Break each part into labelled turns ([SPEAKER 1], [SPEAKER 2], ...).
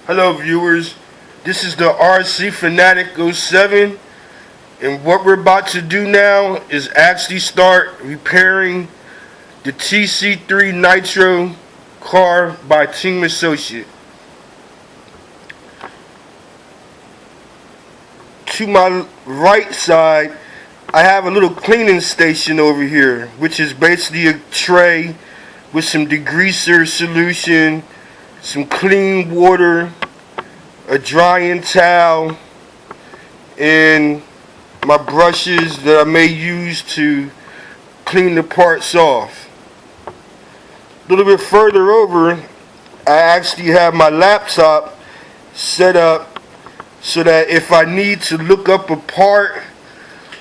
[SPEAKER 1] Hello viewers, this is the RC Fanatic 07, and what we're about to do now is actually start repairing the TC3 Nitro car by Team Associate. To my right side, I have a little cleaning station over here, which is basically a tray with some degreaser solution, some clean water, a drying towel, and my brushes that I may use to clean the parts off. A little bit further over, I actually have my laptop set up so that if I need to look up a part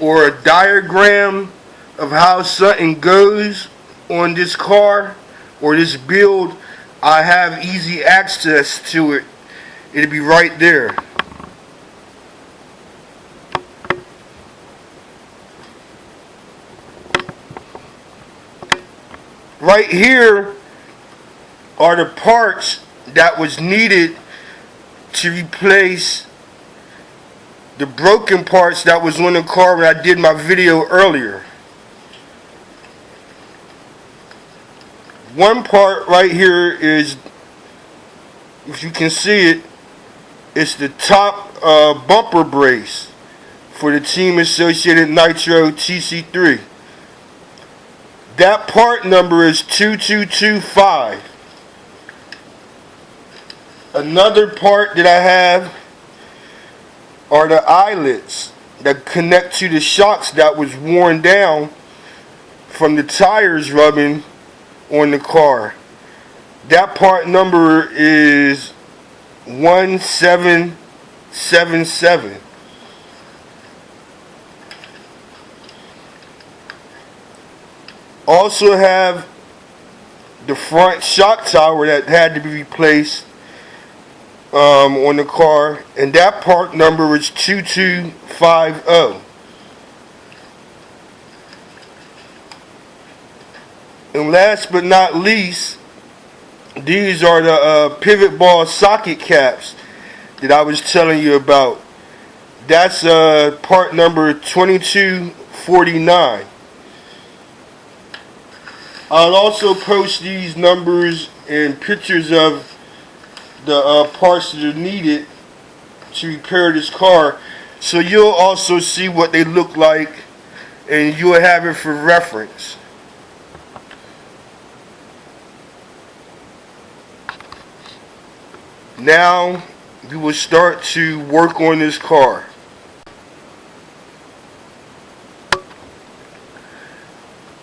[SPEAKER 1] or a diagram of how something goes on this car or this build, I have easy access to it. It'll be right there. Right here are the parts that was needed to replace the broken parts that was on the car when I did my video earlier. One part right here is, if you can see it, it's the top bumper brace for the Team Associated Nitro TC3. That part number is 2225. Another part that I have are the eyelets that connect to the shocks that was worn down from the tires rubbing on the car. That part number is 1777. Also have the front shock tower that had to be replaced on the car, and that part number is 2250. And last but not least, these are the pivot ball socket caps that I was telling you about. That's part number 2249. I'll also post these numbers and pictures of the parts that are needed to repair this car, so you'll also see what they look like and you'll have it for reference. Now we will start to work on this car.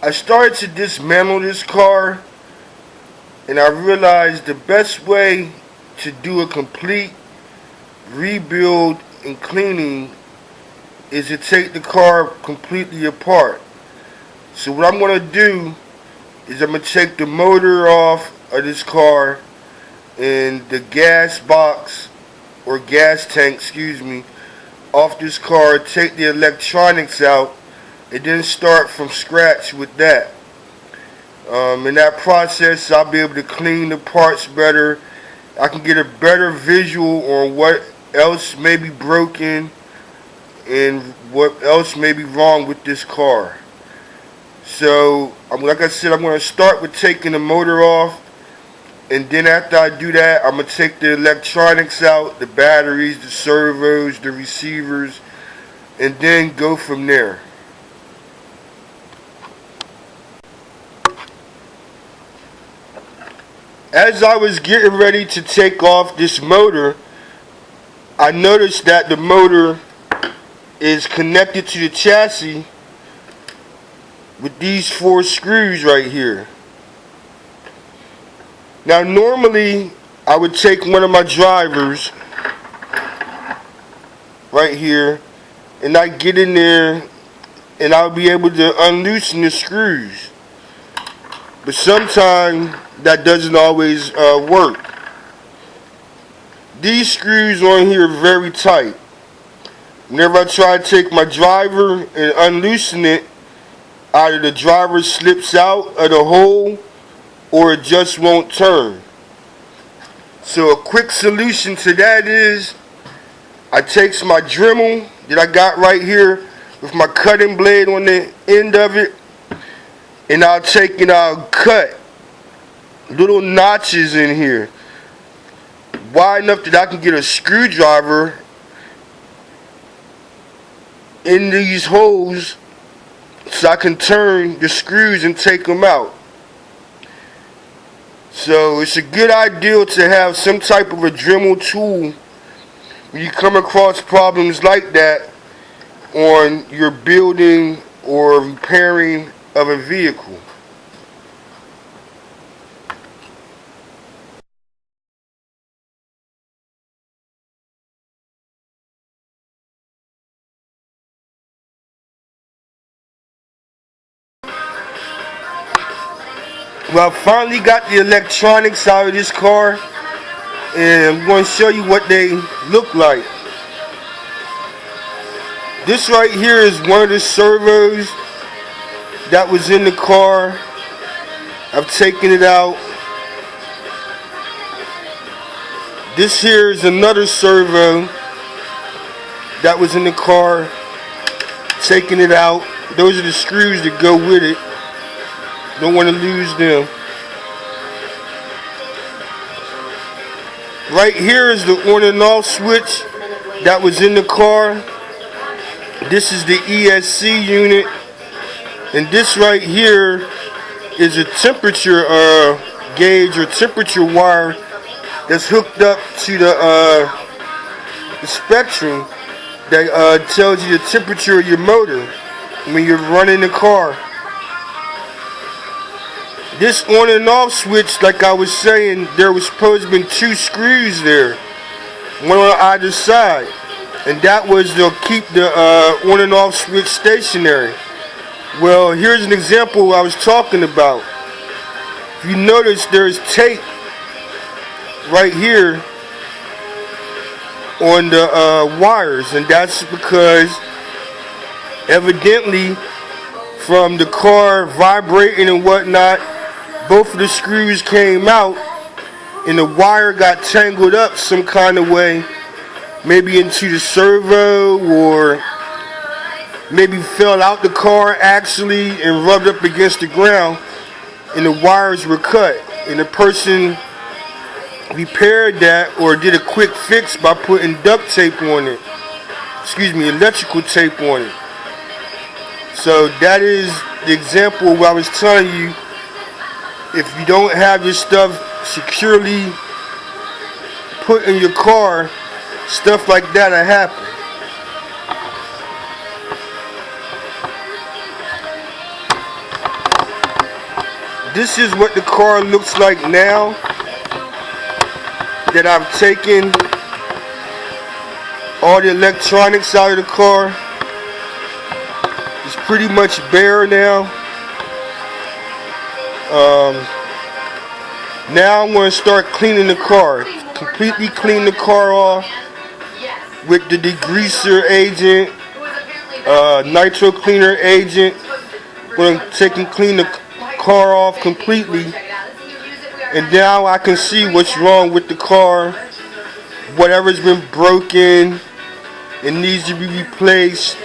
[SPEAKER 1] I started to dismantle this car, and I realized the best way to do a complete rebuild and cleaning is to take the car completely apart. So what I'm going to do is I'm going to take the motor off of this car and the gas box or gas tank, off this car, take the electronics out, and then start from scratch with that. In that process, I'll be able to clean the parts better. I can get a better visual on what else may be broken and what else may be wrong with this car. So, like I said, I'm going to start with taking the motor off. And then after I do that, I'm going to take the electronics out, the batteries, the servos, the receivers, and then go from there. As I was getting ready to take off this motor, I noticed that the motor is connected to the chassis with these 4 screws right here. Now normally I would take one of my drivers right here and I get in there and I'll be able to unloosen the screws, but sometimes that doesn't always work. These screws on here are very tight. Whenever I try to take my driver and unloosen it, either the driver slips out of the hole or it just won't turn. So a quick solution to that is I takes my Dremel that I got right here with my cutting blade on the end of it, and I'll take and I'll cut little notches in here wide enough that I can get a screwdriver in these holes so I can turn the screws and take them out. So it's a good idea to have some type of a Dremel tool when you come across problems like that on your building or repairing of a vehicle. Well, I finally got the electronics out of this car, and I'm going to show you what they look like. This right here is one of the servos that was in the car. I've taken it out. This here is another servo that was in the car. Taking it out. Those are the screws that go with it. Don't want to lose them. Right here is the on and off switch that was in the car. This is the ESC unit. And this right here is a temperature gauge or temperature wire that's hooked up to the spectrum that tells you the temperature of your motor when you're running the car. This on and off switch, like I was saying, there was supposed to be 2 screws there, one on either side, and that was to keep the on and off switch stationary. Well, here's an example I was talking about. If you notice, there's tape right here on the wires, and that's because evidently from the car vibrating and whatnot, both of the screws came out and the wire got tangled up some kind of way, maybe into the servo, or maybe fell out the car actually and rubbed up against the ground, and the wires were cut, and the person repaired that or did a quick fix by putting duct tape on it, electrical tape on it. So that is the example where I was telling you, if you don't have your stuff securely put in your car, stuff like that will happen. This is what the car looks like now that I've taken all the electronics out of the car. It's pretty much bare now. Now I'm going to start cleaning the car. Completely clean the car off with the degreaser agent, nitro cleaner agent. I'm going to take and clean the car off completely, and now I can see what's wrong with the car. Whatever's been broken and needs to be replaced,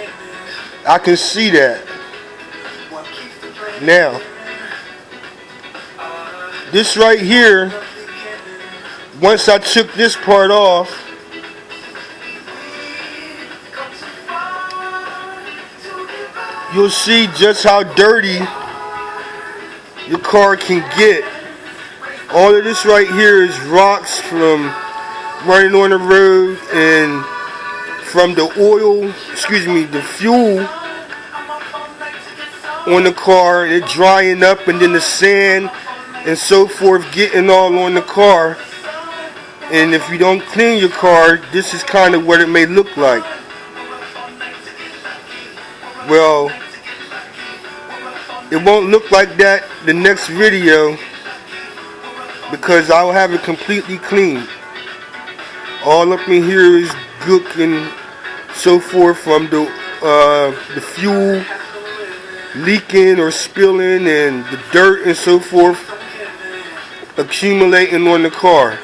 [SPEAKER 1] I can see that now. This right here, once I took this part off, you'll see just how dirty your car can get. All of this right here is rocks from running on the road and from the oil, the fuel on the car, it drying up, and then the sand and so forth getting all on the car. And if you don't clean your car, this is kind of what it may look like. Well, it won't look like that the next video, because I'll have it completely clean. All up in here is gook and so forth from the fuel leaking or spilling, and the dirt and so forth accumulating on the car.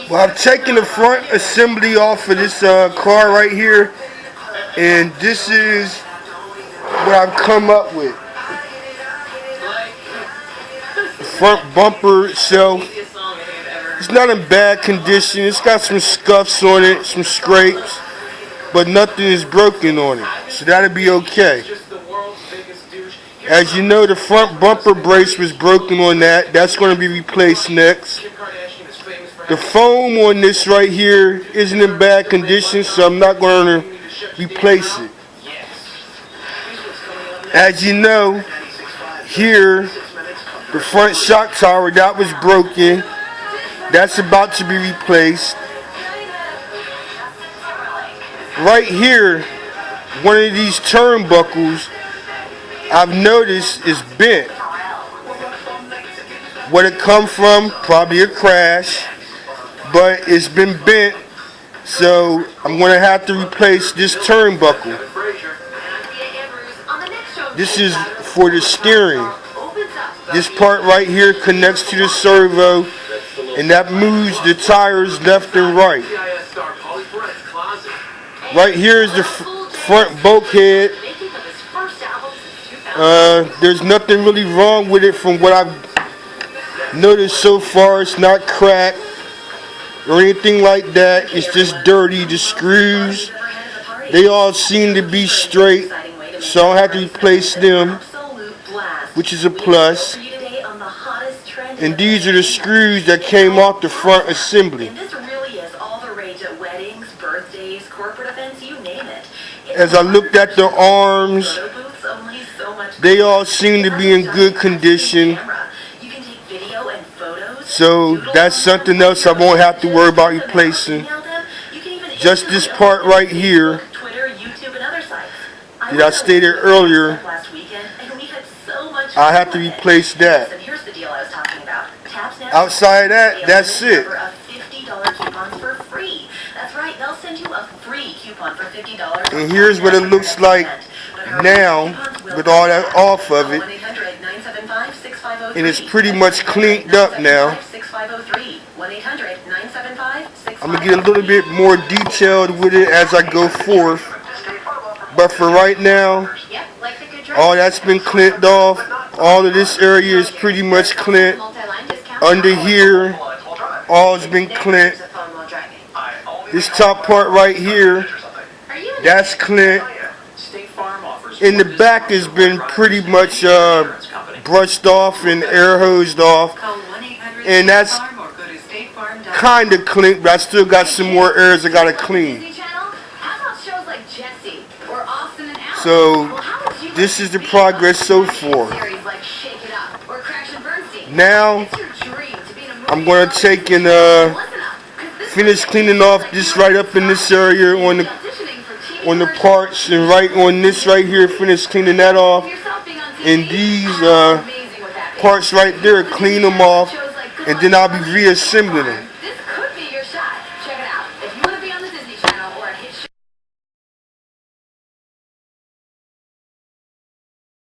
[SPEAKER 1] Well, I've taken the front assembly off of this car right here, and this is what I've come up with. The front bumper itself, it's not in bad condition. It's got some scuffs on it, some scrapes, but nothing is broken on it, so that'll be okay. As you know, the front bumper brace was broken on that. That's going to be replaced next. The foam on this right here isn't in bad condition, so I'm not going to replace it. As you know, here, the front shock tower, that was broken. That's about to be replaced. Right here, one of these turnbuckles, I've noticed, is bent. Where it come from? Probably a crash. But it's been bent, so I'm going to have to replace this turnbuckle. This is for the steering. This part right here connects to the servo, and that moves the tires left and right. Right here is the front bulkhead. There's nothing really wrong with it from what I've noticed so far. It's not cracked or anything like that. It's just dirty. The screws, they all seem to be straight, so I don't have to replace them, which is a plus. And these are the screws that came off the front assembly. As I looked at the arms, they all seem to be in good condition. So that's something else I won't have to worry about replacing. Just this part right here that I stated earlier, I have to replace that. Outside of that, that's it. And here's what it looks like now with all that off of it. And it's pretty much cleaned up now. I'm going to get a little bit more detailed with it as I go forth. But for right now, all that's been cleaned off. All of this area is pretty much cleaned. Under here, all has been cleaned. This top part right here, that's cleaned. In the back has been pretty much brushed off and air hosed off, and that's kind of clean, but I still got some more areas I got to clean. So this is the progress so far. Now I'm going to take and finish cleaning off this right up in this area on the parts, and right on this right here, finish cleaning that off. And these parts right there, clean them off, and then I'll be reassembling them.